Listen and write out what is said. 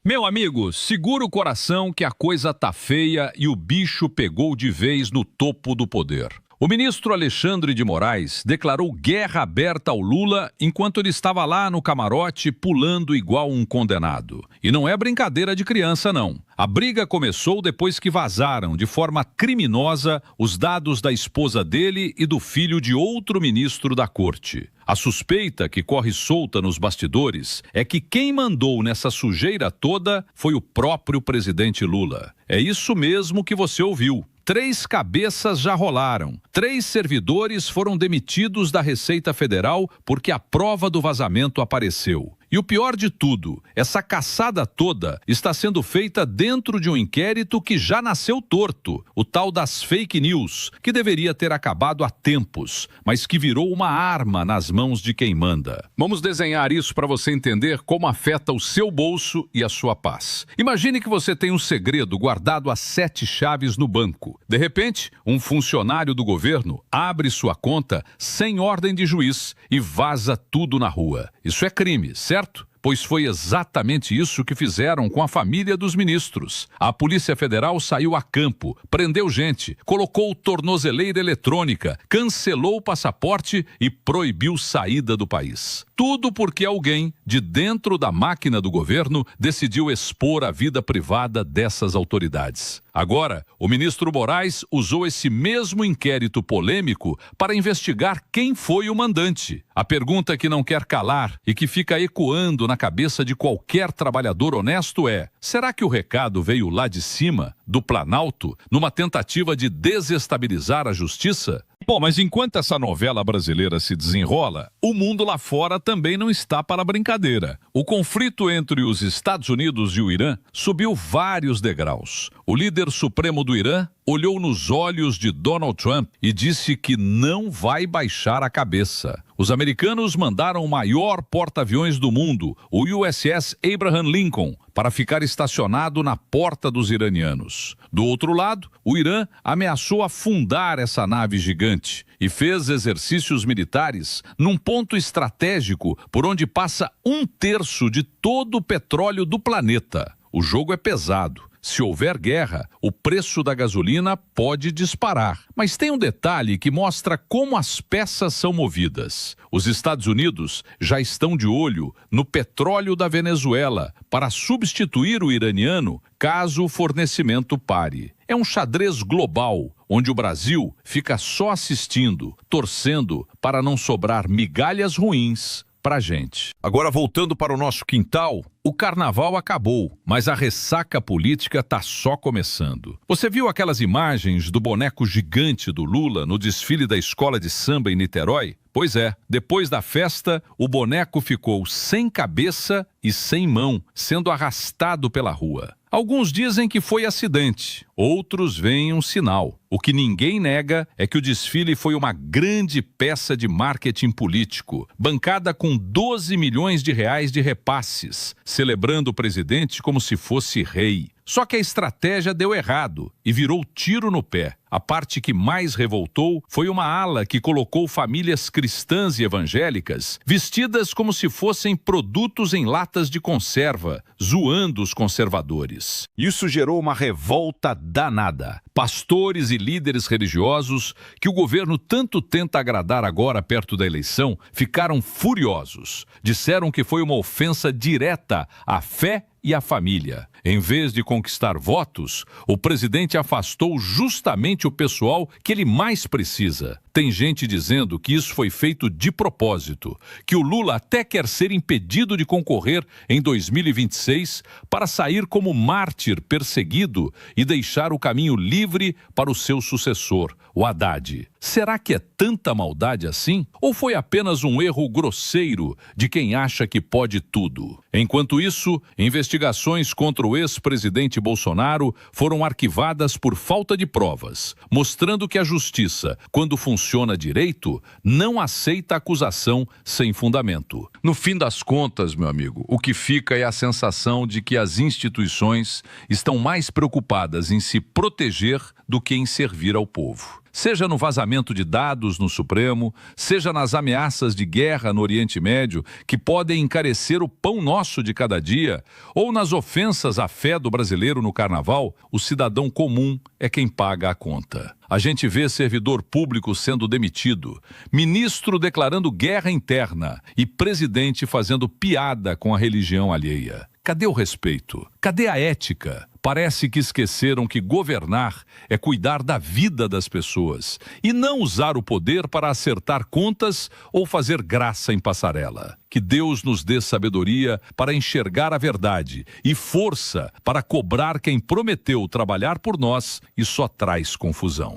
Meu amigo, segura o coração que a coisa tá feia e o bicho pegou de vez no topo do poder. O ministro Alexandre de Moraes declarou guerra aberta ao Lula enquanto ele estava lá no camarote pulando igual um condenado. E não é brincadeira de criança, não. A briga começou depois que vazaram de forma criminosa os dados da esposa dele e do filho de outro ministro da corte. A suspeita que corre solta nos bastidores é que quem mandou nessa sujeira toda foi o próprio presidente Lula. É isso mesmo que você ouviu. 3 cabeças já rolaram. 3 servidores foram demitidos da Receita Federal porque a prova do vazamento apareceu. E o pior de tudo, essa caçada toda está sendo feita dentro de um inquérito que já nasceu torto, o tal das fake news, que deveria ter acabado há tempos, mas que virou uma arma nas mãos de quem manda. Vamos desenhar isso para você entender como afeta o seu bolso e a sua paz. Imagine que você tem um segredo guardado a 7 chaves no banco. De repente, um funcionário do governo abre sua conta sem ordem de juiz e vaza tudo na rua. Isso é crime, certo? Pois foi exatamente isso que fizeram com a família dos ministros. A Polícia Federal saiu a campo, prendeu gente, colocou tornozeleira eletrônica, cancelou o passaporte e proibiu saída do país. Tudo porque alguém, de dentro da máquina do governo, decidiu expor a vida privada dessas autoridades. Agora, o ministro Moraes usou esse mesmo inquérito polêmico para investigar quem foi o mandante. A pergunta que não quer calar e que fica ecoando na cabeça de qualquer trabalhador honesto é: será que o recado veio lá de cima, do Planalto, numa tentativa de desestabilizar a justiça? Bom, mas enquanto essa novela brasileira se desenrola, o mundo lá fora também não está para brincadeira. O conflito entre os Estados Unidos e o Irã subiu vários degraus. O líder supremo do Irã olhou nos olhos de Donald Trump e disse que não vai baixar a cabeça. Os americanos mandaram o maior porta-aviões do mundo, o USS Abraham Lincoln, para ficar estacionado na porta dos iranianos. Do outro lado, o Irã ameaçou afundar essa nave gigante e fez exercícios militares num ponto estratégico por onde passa 1/3 de todo o petróleo do planeta. O jogo é pesado. Se houver guerra, o preço da gasolina pode disparar. Mas tem um detalhe que mostra como as peças são movidas. Os Estados Unidos já estão de olho no petróleo da Venezuela para substituir o iraniano caso o fornecimento pare. É um xadrez global, onde o Brasil fica só assistindo, torcendo para não sobrar migalhas ruins pra gente. Agora, voltando para o nosso quintal, o carnaval acabou, mas a ressaca política tá só começando. Você viu aquelas imagens do boneco gigante do Lula no desfile da escola de samba em Niterói? Pois é, depois da festa, o boneco ficou sem cabeça e sem mão, sendo arrastado pela rua. Alguns dizem que foi acidente, outros veem um sinal. O que ninguém nega é que o desfile foi uma grande peça de marketing político, bancada com 12 milhões de reais de repasses, celebrando o presidente como se fosse rei. Só que a estratégia deu errado e virou tiro no pé. A parte que mais revoltou foi uma ala que colocou famílias cristãs e evangélicas vestidas como se fossem produtos em latas de conserva, zoando os conservadores. Isso gerou uma revolta danada. Pastores e líderes religiosos, que o governo tanto tenta agradar agora perto da eleição, ficaram furiosos. Disseram que foi uma ofensa direta à fé e à família. Em vez de conquistar votos, o presidente afastou justamente o pessoal que ele mais precisa. Tem gente dizendo que isso foi feito de propósito, que o Lula até quer ser impedido de concorrer em 2026 para sair como mártir perseguido e deixar o caminho livre para o seu sucessor, o Haddad. Será que é tanta maldade assim? Ou foi apenas um erro grosseiro de quem acha que pode tudo? Enquanto isso, investigações contra o ex-presidente Bolsonaro foram arquivadas por falta de provas, mostrando que a justiça, quando funciona direito, não aceita acusação sem fundamento. No fim das contas, meu amigo, o que fica é a sensação de que as instituições estão mais preocupadas em se proteger do que em servir ao povo. seja no vazamento de dados no Supremo, seja nas ameaças de guerra no Oriente Médio, que podem encarecer o pão nosso de cada dia, ou nas ofensas à fé do brasileiro no Carnaval, o cidadão comum é quem paga a conta. A gente vê servidor público sendo demitido, ministro declarando guerra interna e presidente fazendo piada com a religião alheia. Cadê o respeito? Cadê a ética? Parece que esqueceram que governar é cuidar da vida das pessoas e não usar o poder para acertar contas ou fazer graça em passarela. Que Deus nos dê sabedoria para enxergar a verdade e força para cobrar quem prometeu trabalhar por nós e só traz confusão.